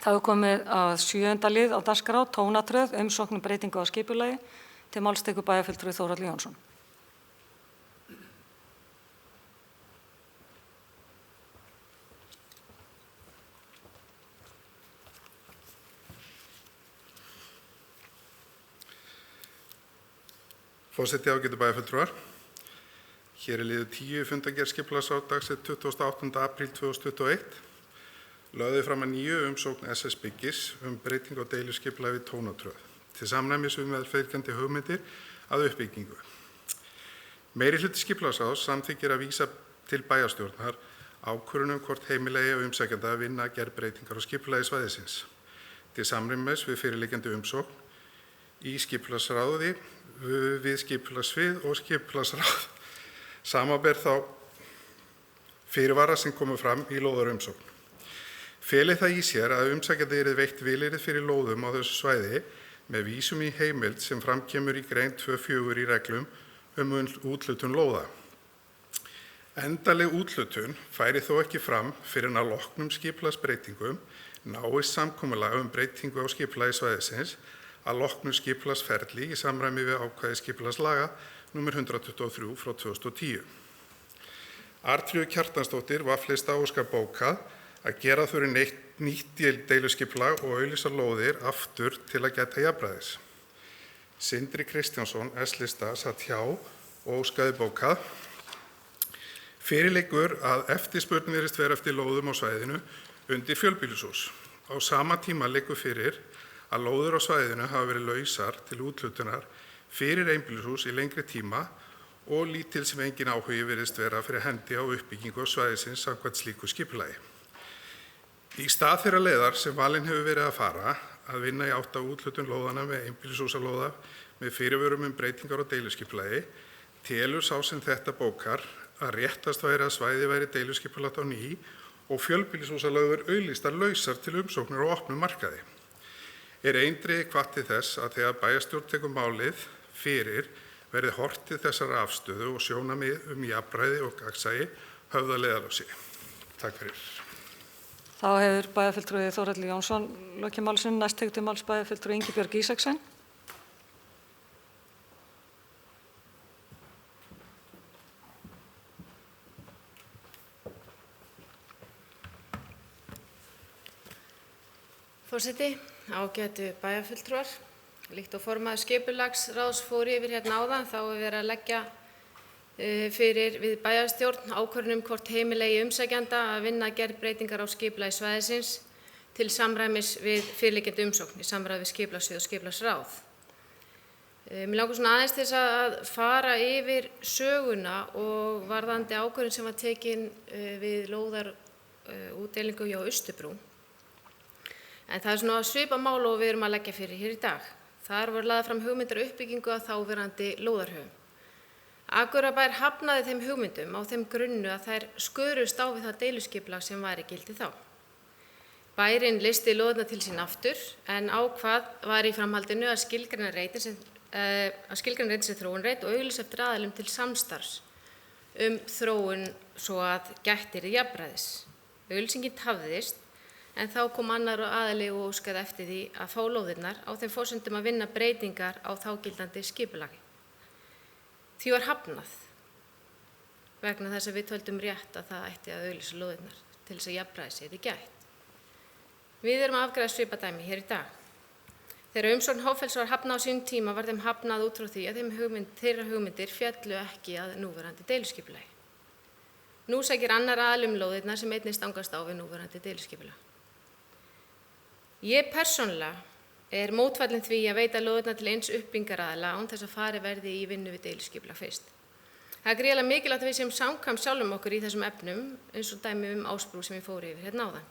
Þá er komið að 7. lið á dagskrá, tónatröð, umsókn um breytingu á skipulagi. Til máls tekur bæjarfulltrúi Þórhallur Jónsson. Forseti, ágætu bæjarfulltrúar. Hér er liður 10 fundargerð skipulagsráðs dagsett 28. apríl 2021. Lögðu fram að nýju umsókn SS Byggis breytingu á deiluskipulagi við tónatröð til samræmis við meðfylgjandi hugmyndir að uppbyggingu. Meirihluti skipulagsráðs samþykkir að vísa til bæjarstjórnar ákvörðun hvort heimila eigi umsækjanda að vinna að gerð breytingar á skipulagi svæðisins til samræmis við fyrirliggjandi umsókn í skipulagsráði við skipulagssvið og skipulagsráð. Samanber þá fyrirvara sem komu fram í lóðarumsókn. Feli það í sér að umsækjandi yrði veitt vilyrði fyrir lóðum á þessu svæði með vísum í heimild sem framkemur í grein 2.4 í reglum úthlutun lóða. Endanleg úthlutun færi þó ekki fram fyrir að loknum skipulagsbreytingum náist samkomulag breytingu á skipulagi svæðisins að loknu skipulagsferli í samræmi við ákvæði skipulagslaga nr. 123 frá 2010. Arnfríður Kjartansdóttir vaflista óskar bókað að gera þurfi nýtt deiluskipulag og auglýsa lóðir aftur til að gæta jafnræðis. Sindri Kristjánsson S-lista satt hjá og óskaði bókað. Fyrir liggur að eftirspurn virðist vera eftir lóðum á svæðinu undir fjölbýlishús. Á sama tíma liggur fyrir að lóðir á svæðinu hafa verið lausar til úthlutunar fyrir einbýlishús í lengri tíma og lítil sem engin áhugi virðist vera fyrir hendi á uppbyggingu á svæðisins samkvæmt slíku skipulagi. Í stað þeirra leiðar sem valin hefur verið að fara að vinna í átt á úthlutun lóðana með einbýlishúsalóða með fyrirvörum breytingar á deiluskipulagi telur sá sem þetta bókar að réttast væri að svæði væri deiluskipulagt á ný og fjölbýlishúsalóðir auglýstar lausar til umsóknar á opnum markaði. Er eindregið hvatt til þess að þegar bæjarstjórn tekur málið fyrir verði horft til þessara afstöðu og sjónarmið jafnræði og gagnsæi höfð að leiðarljósi. Takk fyrir. Þá hefur bæjarfulltrúi Þórhallur Jónsson lokið máli sínu. Næst tekur til máls bæjarfulltrúi Ingibjörg Ísaksen. Forseti, ágætu bæjarfulltrúar. Líkt og formaður skipulagsráðs fór yfir hérna áðan, þá er verið að leggja fyrir við bæjarstjórn ákvörðun hvort heimila eigi umsækjanda að vinna að gerð breytingar á skipulagi svæðisins til samræmis við fyrirliggjandi umsókn í samræmi við skipulagssvið og skipulagsráð. Mér langar svona aðeins til þess að fara yfir söguna og varðandi ákvörðun sem var tekin við lóðarútdeilingu hjá Austurbrú. En það er svona svipað mál og við erum að leggja fyrir hér í dag. Þar voru lagðar fram hugmyndir uppbyggingu að þáverandi lóðarhöfum. Akureyrarbær hafnaði þeim hugmyndum á þeim grunnu að þær skörust á við það deiluskipulag sem væri í gildi þá. Bærinn listi lóðirnar til sín aftur en ákvað var í framhaldinu að skilgreina reitin sem þróunreit og auglýsa eftir aðilum til samstarfs þróun svo að gætt yrði jafnræðis. Auglýsingin tafðist en þá kom annar aðili og óskaði eftir því að fá lóðirnar á þeim forsendum að vinna breytingar á þágildandi skipulagi. Því var hafnað vegna þess að við töldum rétt að það ætti að auglýsa lóðirnar til þess að jafnræðis yrði gætt. Við erum að afgreiða svipað dæmi hér í dag. Þegar umsókn Háfells var hafnað á sínum tíma var þeim hafnað út frá því að þeirra hugmyndir féllu ekki að núverandi deiluskipulagi. Nú sækir annar aðili lóðirnar sem einnig stangast á við núverandi deiluskipulag. Ég persónulega er mótfallin því að veita lóðirnar til eins uppbyggingaraðila án þess að farið verði í vinnu við deiluskipulag fyrst. Það er gríðarlega mikilvægt að við séum samkvæm sjálfum okkur í þessum efnum eins og dæmi Ásbrú sem ég fór yfir hérna áðan.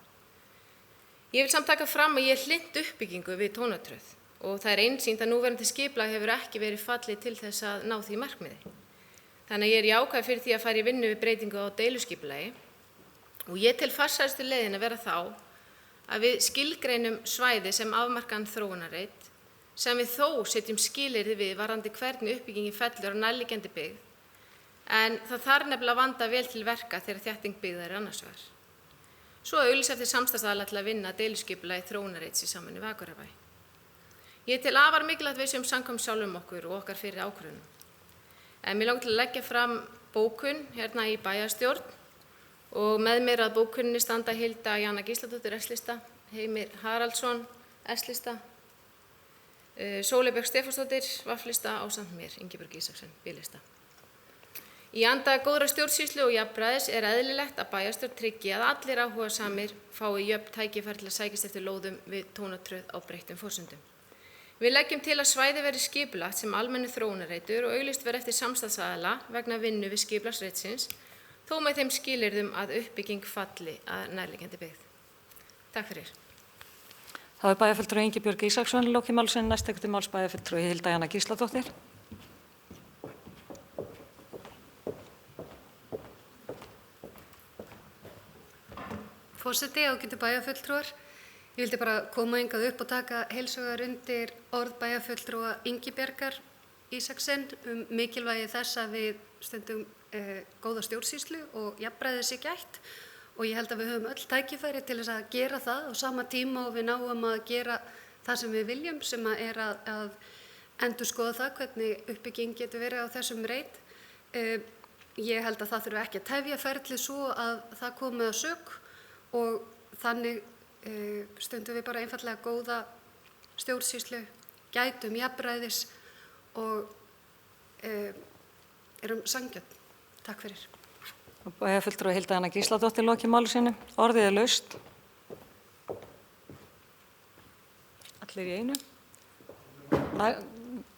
Ég vil samt taka fram að ég hlynnt uppbyggingu við tónatröð og það er einsýnt að núverandi skipulag hefur ekki verið fallið til þess að ná því markmiði. Þannig að ég er jákvæð fyrir því að fara í vinnu við breytingu á deiluskipulagi og ég tel farsælustu leiðin að vera þá að við skilgreinum svæði sem afmarkaðan þróunarreit sem við þó setjum skilyrði við varðandi hvernig uppbyggingi fellur á nærliggjandi byggð en það þarf nefnilega að vanda vel til verka þegar þétting byggðar er annars vegar. svo að auglýsa eftir samstarfsaðila til að vinna deiliskipulagi þróunarreits í samvinnu við Akureyrarbæ. Ég tel afar mikilvægt við séum samkvæm sjálfum okkur og okkar fyrir ákvörðunum. En mér langar til að leggja fram bókun hérna í bæjarstjórn og með mér að bókuninni standa Hilda Jana Gísladóttir S-lista, Heimir Haraldsson S-lista, Sóley Björk Stefánsdóttir V-lista ásamt mér, Ingibjörg Ísaksen B-lista. Í anda góðra stjórnsýslu og jafnræðis eðlilegt að bæjarstjórn tryggi að allir áhugasamir fái jöfn tækifæri til að sækjast eftir lóðum við Tónatröð á breyttum forsendum. Við leggjum til að svæði verði skipulagt sem almennu þróunarreitur og auglýst verði eftir samstarfsaðila vegna vinnu við skipulagsreitsins, þó með þeim skilyrðum að uppbygging falli að nærliggjandi byggð. Takk fyrir. Það er bæjarfulltrúi Ingibjörg Ísaksson í loki málsins, næst tekur til máls bæjarfulltrúi Hilda Jana Gísladóttir. Forseti, ágætu bæjarfulltrúar. Ég vildi bara koma hingað upp og taka heils hugar undir orð bæjarfulltrúa Ingibjargar Ísaksen mikilvægi þess að við stundum góða stjórnsýslu og jafnræðis sé gætt og ég held að við höfum öll tækifæri til þess að gera það á sama tíma og við náum að gera það sem við viljum, sem er að endurskoða það hvernig uppbygging getur verið á þessum reit. Ég held að það þurfi ekki að tefja ferlið svo að það komi að sök og þannig stundum við bara einfallega góða stjórnsýslu, gætum jafnræðis og erum sanngjörn. Takk fyrir. Bæjarfulltrúi Hilda Jana Gísladóttir í loki málsins. Orðið er laust. Allir í einu.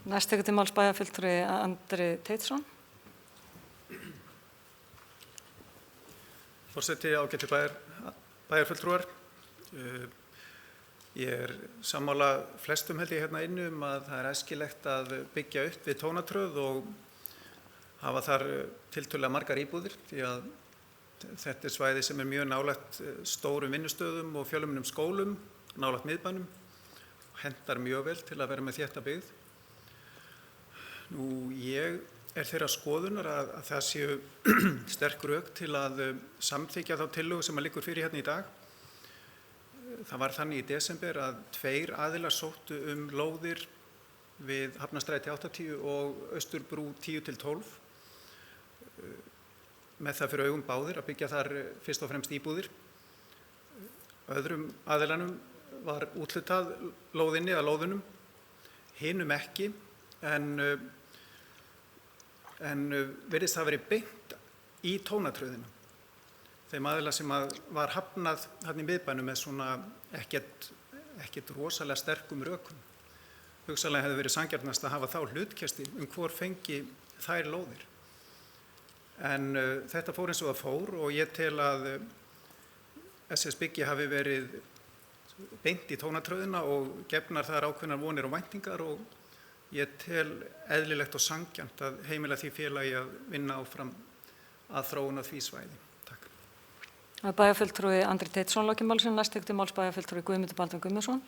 Næst tekur til máls bæjarfulltrúi Andri Teitsson. Forseti, ágætu bæjarfulltrúar. Ég sammála flestum held ég hérna inni að það er æskilegt að byggja upp við Tónatröð og hafa þar tiltölulega margar íbúðir því að þetta er svæði sem er mjög nálægt stórum vinnustöðum og fjölmennum skólum, nálægt miðbænum, hentar mjög vel til að vera með þétta byggð. Ég er þeirra skoðunar að það séu sterk rök til að samþykkja þá tillögu sem liggur fyrir hérna í dag. Það var þannig í desember að 2 aðilar sóttu lóðir við Hafnarstræti 80 og Austurbrú 10-12 með það fyrir augum báðir að byggja þar fyrst og fremst íbúðir. Öðrum aðilanum var úthlutað lóðinni eða lóðunum, hinum ekki, en virðist það verið beint í Tónatröðina. Þeim aðila sem var hafnað þarna í miðbænum með svona ekkert rosalega sterkum rökum. Hugsanlega hefði verið sanngjarnast að hafa þá hlutkesti hvor fengi þær lóðir. En þetta fór eins og það fór og ég tel að SS Byggi hafi verið beint í Tónatröðina og gefnar þar ákveðnar vonir og væntingar og ég tel eðlilegt og sanngjarnt að heimila því félagi að vinna áfram að þróun að því svæði. Það er bæjarfulltrúi Andri Teitsson í loki málsins, næst tekur til máls bæjarfulltrúi Guðmundur Baldvin Guðmundsson.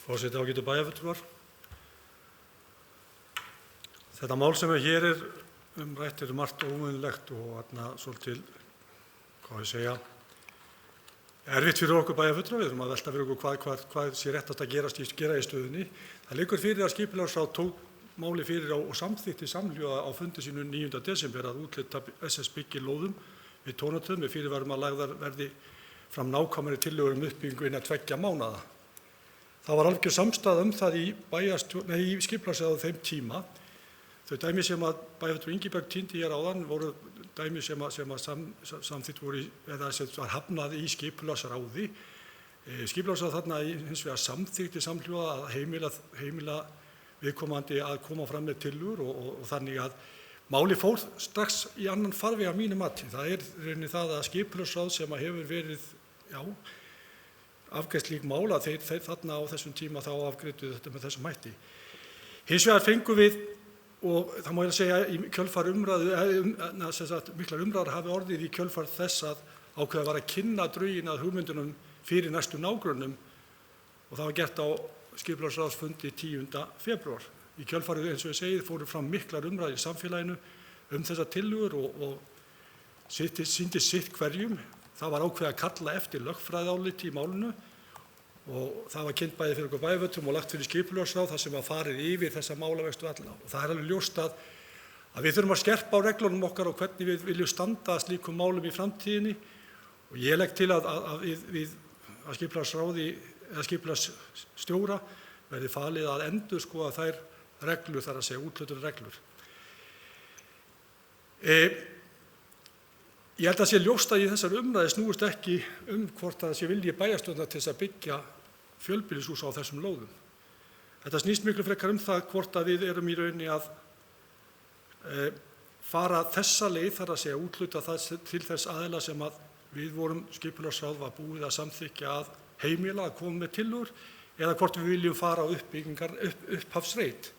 Forseti, ágætu bæjarfulltrúar. Þetta mál sem hér er rætt margt óvenjulegt og svolítið, erfitt fyrir okkur bæjarfulltrúa. Við þurfum að velta fyrir okkur hvað sé réttast að gera í stöðunni. Það liggur fyrir að skipulagsráð tók máli fyrir og samþykkti samhljóða á fundi sínu 9. desember að úthluta SS Byggi lóðum við Tónatröð með fyrirvarum að lagðar verði fram nákvæmari tillögur uppbyggingu innan 2 mánaða. Það var algjör samstaða það í skipulagsráði á þeim tíma. Þau dæmi sem að bæjarfulltrúi Ingibjörg tíndi hér áðan voru dæmi sem samþykkt voru eða sem var hafnað í skipulagsráði. Skipulagsráð þarna hins vegar samþykkti samhljóða að heimila viðkomandi að koma fram með tillögur og þannig að máli fór strax í annan farveg að mínu mati. Það er rauninni það að skipulagsráð sem hefur verið afgreitt slík mál að þeir þarna á þessum tíma þá afgreiddu þetta með þessum hætti. Hins vegar fengum við og það má segja í kjölfar miklar umræður hafi orðið í kjölfar þess að ákveðið var að kynna drögin að hugmyndunum fyrir næstu nágrönnum og það var gert á skipulagsráðsfundi 10. febrúar. Í kjölfarið, eins og ég segi, fóru fram miklar umræður í samfélaginu þessar tillögur og sýndi sitt hverjum. Það var ákveðið að kalla eftir lögfræðiáliti í málinu og það var kynnt bæði fyrir okkur Bæjarfulltrúum og lagt fyrir skipulagsráð þar sem var farið yfir þessa málavextu alla. Og það alveg ljóst að við þurfum að skerpa á reglunum okkar og hvernig við viljum standa að slíkum málum í framtíðinni. Og ég legg til að skipulagsráði eða skipulagsstjóra verði falið að endurskoða þær reglur, þar að segja úthlutunarreglur. Ég held að sé ljóst að í þessari umræðu snúist ekki hvort það sé vilji bæjarstjórnar til þess að byggja fjölbýlishús á þessum lóðum. Þetta snýst miklu frekar það hvort að við erum í rauninni að fara þessa leið, þar að segja úthluta það til þess aðila sem að við vorum skipulagsráð var búið að samþykkja að heimila að koma með tillögur eða hvort við viljum fara á upphafsreit.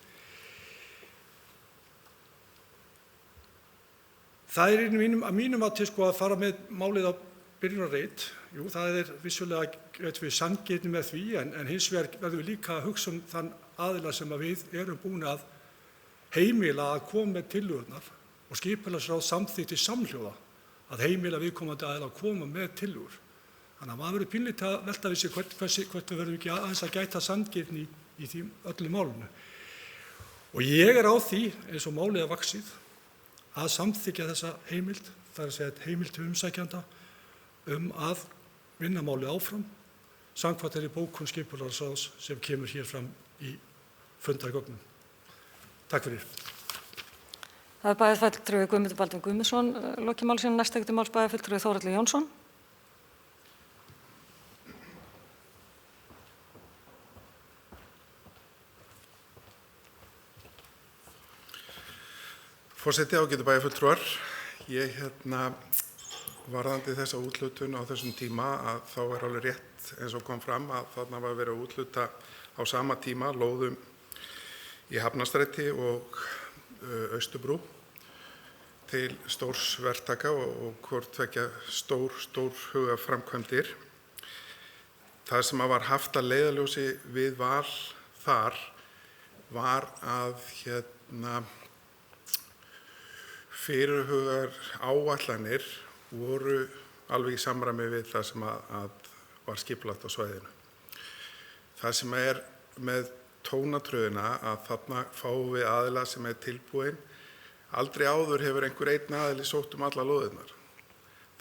Það að mínum að fara með málið á byrjunarreit. Jú, það vissulega við sanngirni með því, en hins vegar verðum við líka að hugsa þann aðila sem að við erum búin að heimila að koma með tillögurnar og skipulagsráð samþykkti samhljóða að heimila viðkomandi aðila að koma með tillögur. Þannig að maður verður pínlítið að velta við sig hvert við verðum ekki aðeins að gæta sanngirni í því öllu málinu. Og ég á því, eins og málið vaxið, að samþykkja þessa heimild, það að segja heimild til umsækjanda að vinna málið áfram, samkvæmt þeirri bókun skipulagsráðs sem kemur hér fram í fundargögnum. Takk fyrir. Það bæjarfulltrúi Guðmundur Baldvin Guðmundsson lokið máli sínu. Næst tekur til máls bæjarfulltrúi Þórhallur Jónsson. Forseti, ágætu bæjarfulltrúar, ég varðandi þessa úthlutun á þessum tíma að þá alveg rétt eins og kom fram að þarna var verið að úthluta á sama tíma lóðum í Hafnarstræti og Austurbrú til stórs verktaka og hvort tveggja stórhuga framkvæmdir. Það sem var haft að leiðarljósi við val þar var að fyrirhugaðar áætlanir voru alveg í samræmi við það sem að var skipulagt á svæðinu. Það sem með tónatröðina að þarna fáum við aðila sem tilbúin. Aldrei áður hefur einhver einn aðili sótt alla lóðirnar.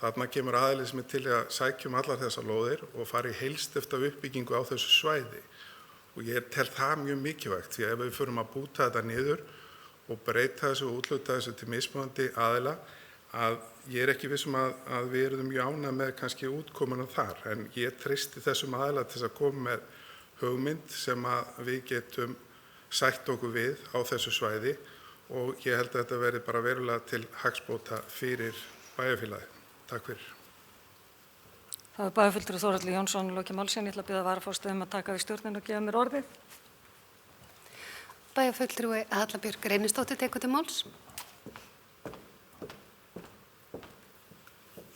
Þarna kemur aðili sem til að sækja allar þessar lóðir og fara í heilsteypta uppbyggingu á þessu svæði. Og ég tel það mjög mikilvægt því að ef við förum að búta þetta niður og breyta þessu og úthluta þessu til mismunandi aðila, að ég ekki vissum að við erum mjög ánægð með kannski útkomuna þar, en ég treysti þessum aðila til þess að koma með hugmynd sem að við getum sætt okkur við á þessu svæði og ég held að þetta verði bara verulega til hagsbóta fyrir bæjarfélagið. Takk fyrir. Það bæjarfulltrúi Þórhallur Jónsson lokið máli sínu. Ég ætla að biðja varaforseta að taka við stjórnina og gefa mér orðið. Bæjarfulltrúi Halla Björk Reynisdóttir tekur til máls.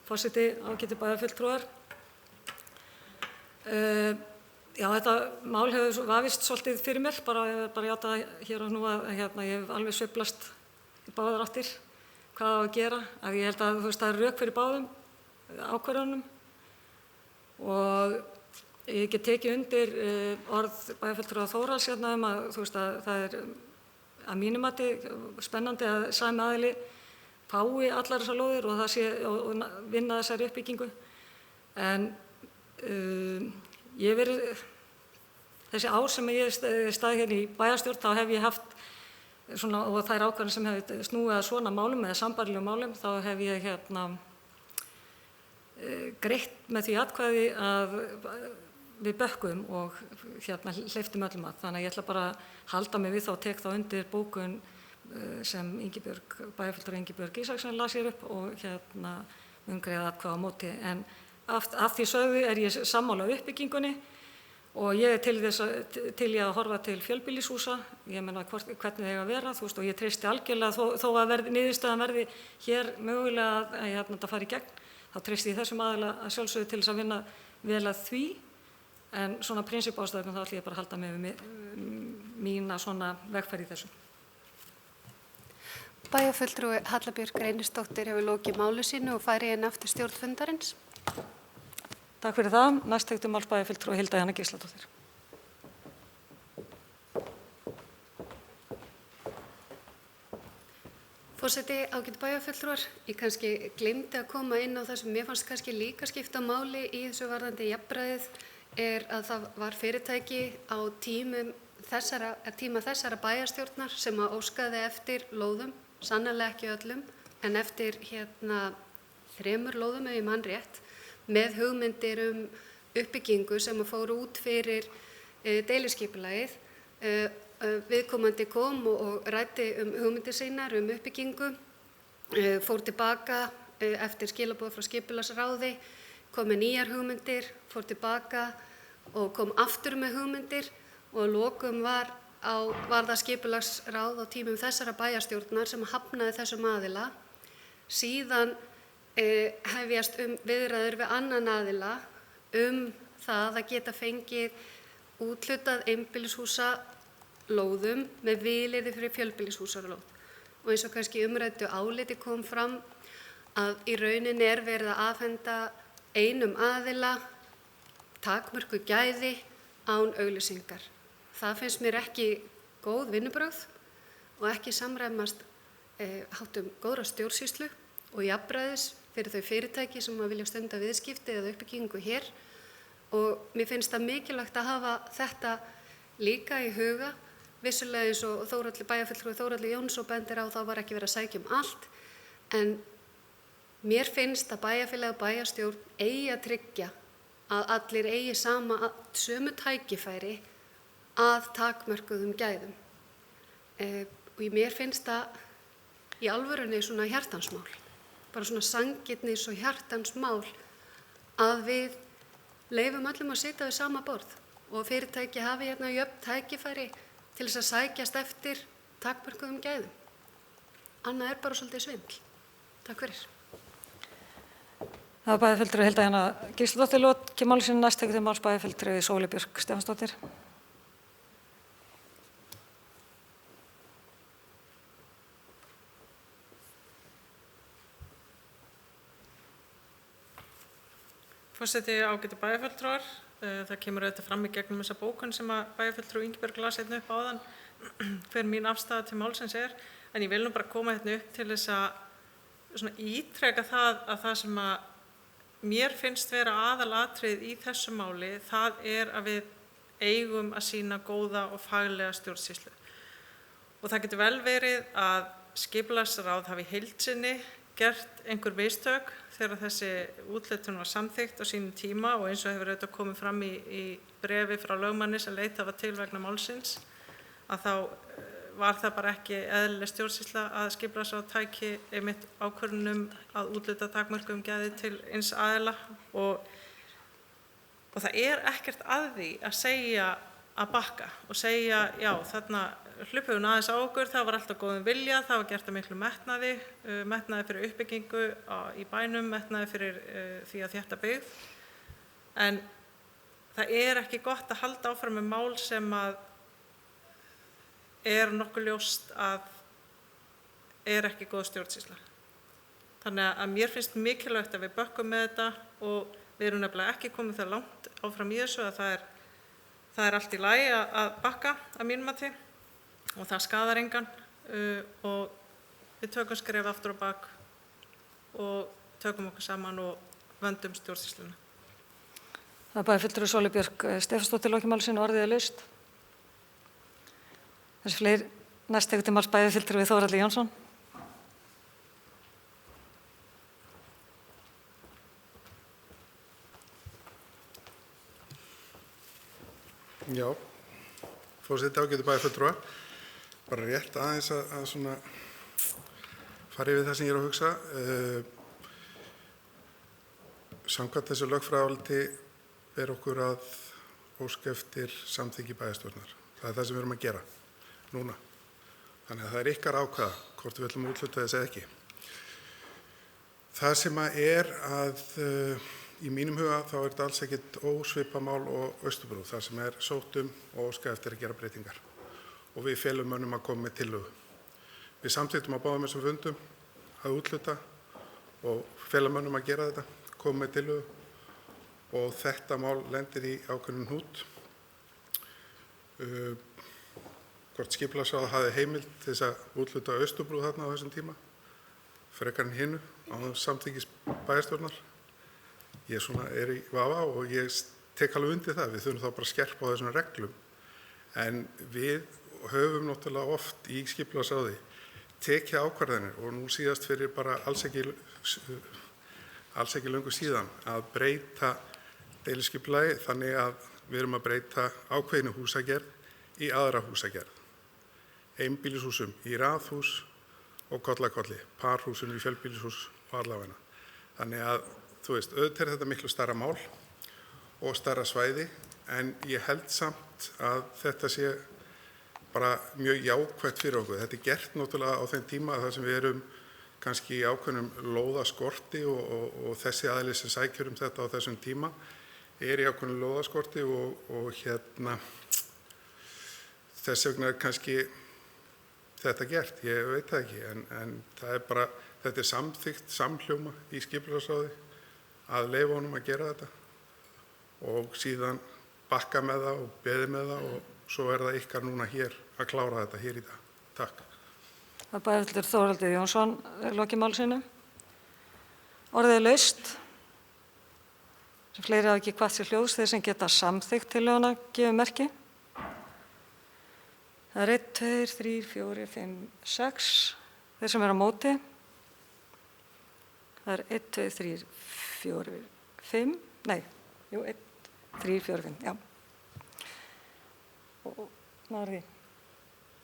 Forseti, ágætu bæjarfulltrúar. Já, þetta mál hefur vafist svolítið fyrir mér, bara játa hér og nú að ég hef alveg sveiflast í báðar áttir hvað á að gera. Að ég held að það er rök fyrir báðum ákvörðunum og ég get tekið undir orð bæjarfulltrúa Þórhalls að það að mínu mati spennandi að sami aðili fái allar þessar lóðir og það sé og vinna þessari uppbyggingu. En ég verið þessi ár sem ég staði hérna í bæjarstjórn, þá hef ég haft svona, og þær ákvarðanir sem hef snúið að svona málum eða sambærilegum málum, þá hef ég greitt með því atkvæði að við bökkum og hleyptum öllum að. Þannig að ég ætla bara að halda mig við þá og tek þá undir bókun sem bæjarfulltrúi Ingibjörg Ísaksen las hér upp og greiða atkvæði á móti. En af því sögðu er ég sammála uppbyggingunni og ég er til að horfa til fjölbýlishúsa. Ég meina hvernig það eiga að vera, og ég treysti algjörlega þó að niðurstaðan verði hér mögulega að þetta fari í gegn, þá treysti ég þessum aðila að sjálfsögðu til þess að vinna vel að því En svona prinsipástæðum þá ætlum ég bara að halda með mína svona vegferð í þessu. Bæjarfulltrúi Halla Björk Reynisdóttir hefur lokið máli sínu og færi inn aftur stjórn fundarins. Takk fyrir það. Næst tekur máls bæjarfulltrúi Hilda Jana Gísladóttir. Forseti, ágætu bæjarfulltrúar, ég kannski gleymdi að koma inn á það sem mér fannst kannski líka skipta máli í þessu varðandi jafnræðið að það var fyrirtæki á tíma þessara bæjarstjórnar sem að óskaði eftir lóðum, sannarlega ekki öllum, en eftir 3 lóðum ef ég man rétt, með hugmyndir uppbyggingu sem að fóru út fyrir deiliskipulagið. Viðkomandi kom og ræddi hugmyndir sínar uppbyggingu, fór tilbaka eftir skilaboð frá skipulagsráði, kom með nýjar hugmyndir, fór tilbaka og kom aftur með hugmyndir og að lokum var það skipulagsráð á tímum þessara bæjarstjórnar sem hafnaði þessum aðila. Síðan hefjast viðræður við annan aðila það að geta fengið úthlutað einbýlishúsa lóðum með vilyrði fyrir fjölbýlishúsalóð. Og eins og kannski umræddu áliti kom fram að í rauninni verið að afhenda einum aðila takmörkuð gæði án auglýsingar. Það finnst mér ekki góð vinnubrögð og ekki samræmast háttum góðra stjórnsýslu og jafnræðis fyrir þau fyrirtæki sem vilja stunda viðskipti eða uppbyggingu hér. Og mér finnst það mikilvægt að hafa þetta líka í huga. Vissulega eins og bæjarfulltrúi Þórhallur Jónsson bendir á þá var ekki verið að sækja allt, en mér finnst að bæjarfélag og bæjarstjórn eigi að tryggja að allir eigi sömu tækifæri að takmörkuðum gæðum. Og mér finnst það í alvörunni svona hjartansmál, bara svona sanngirnis og hjartansmál að við leyfum öllum að sitja við sama borð og fyrirtæki hafi jöfn tækifæri til þess að sækjast eftir takmörkuðum gæðum. Annað bara svolítið svindl. Takk fyrir. Það var bæjarfulltrúi Hilda Jana Gísladóttir lokið máli sínu. Næst tekur máls bæjarfulltrúi Sóley Björk Stefánsdóttir. Forseti, ágætu bæjarfulltrúar. Það kemur auðvitað fram í gegnum þessa bókun sem að bæjarfulltrúi Ingibjörg las upp áðan hver mín afstaða til málsins en ég vil nú bara koma upp til þess að ítreka það sem að mér finnst vera aðalatriðið í þessu máli, það að við eigum að sýna góða og faglega stjórnsýslu. Og það getur vel verið að skipulagsráð hafi í heild sinni gert einhver mistök þegar þessi úthlutun var samþykkt á sínum tíma og eins og hefur auðvitað komið fram í bréfi frá lögmanni sem leitað var til vegna málsins, að þá var það bara ekki eðlileg stjórnsýsla að skipulagsráð tæki einmitt ákvörðun að úthluta takmörkuðum gæði til eins aðila og það ekkert að því að segja að bakka og segja já, þarna hlupum við aðeins á okkur, það var alltaf góðum vilja, það var gert að miklu metnaði fyrir uppbyggingu í bænum, metnaði fyrir því að þétta byggð. En það ekki gott að halda áfram með mál sem að nokkuð ljóst að ekki góð stjórnsýsla. Þannig að mér finnst mikilvægt að við bökkum með þetta og við erum nefnilega ekki komið það langt áfram í þessu að það allt í lagi að bakka að mínum mati. Og það skaðar engan og við tökum skref aftur á bak og tökum okkur saman og vöndum stjórnsýsluna. Það var bæjarfulltrúi Sóley Björk Stefánsdóttir lokið máli sínu, orðið laust. Þessi fleiri, næst tekur til máls bæjarfulltrúi Þórhallur Jónsson. Já, forseti, ágætu bæjarfulltrúar. Bara rétt aðeins að svona fara yfir það sem ég að hugsa. Samkvæmt þessu lögfræðiáliti ber okkur að óska eftir samþykki bæjarstjórnar. Það það sem við erum að gera núna. Þannig að það ykkar ákvaða hvort við ætlum að úthluta þess eða ekki. Það sem að í mínum huga þá er þetta alls ekkit ósvipað mál og Austurbrú, þar sem er sótt og óskað eftir að gera breytingar. Og við felum mönnum að koma með tillögu. Við samþykktum á báðum þessum fundum að úthluta og felum mönnum að gera þetta, koma með tillögu og þetta mál lendir í ákveðnum hnút. Hvort skipulagsráð hafi heimild til þess að úthluta Austurbrú þarna á þessum tíma, frekar en hinu á samþykkis bæjarstjórnar. Ég er í vafa og ég tek alveg undir það. Við þurfum þá bara að skerpa á þessum reglum. En við höfum náttúrulega oft í skipulagsráði tekið ákvarðanir og nú síðast fyrir bara alls ekki löngu síðan að breyta deiliskipulagi þannig að við erum að breyta ákveðinu húsagerð í aðra húsagerð. Einbýlishúsum í raðhús og kollakolli, parhúsum í fjölbýlishús og allavegna. Þannig að, auðvitað er þetta miklu stærra mál og stærra svæði, en ég held samt að þetta sé bara mjög jákvætt fyrir okkur. Þetta er gert náttúrulega á þeim tíma þar sem við erum kannski í ákveðnum lóðaskorti og þessi aðili sem sækjur þetta á þessum tíma er í ákveðnum lóðaskorti og þess vegna er kannski þetta gert, ég veit það ekki, en það er bara, þetta er samþykkt samhljóma í skipulagsráði að leyfa honum að gera þetta og síðan bakka með það og beði með það og svo er það ykkar núna hér að klára þetta hér í dag. Takk. Það bæjarfulltrúi Þórhallur Jónsson lokið máli sínu. Orðið er laust. Sem fleiri hafa ekki kvatt sér hljóðs, þeir sem geta samþykkt tillöguna gefið merki. Það er 1, 2, 3, 4, 5, 6. Þeir sem eru á móti. Það er 1, 2, 3, 4, 5. Nei, 1, 3, 4, 5, já. Og náður því.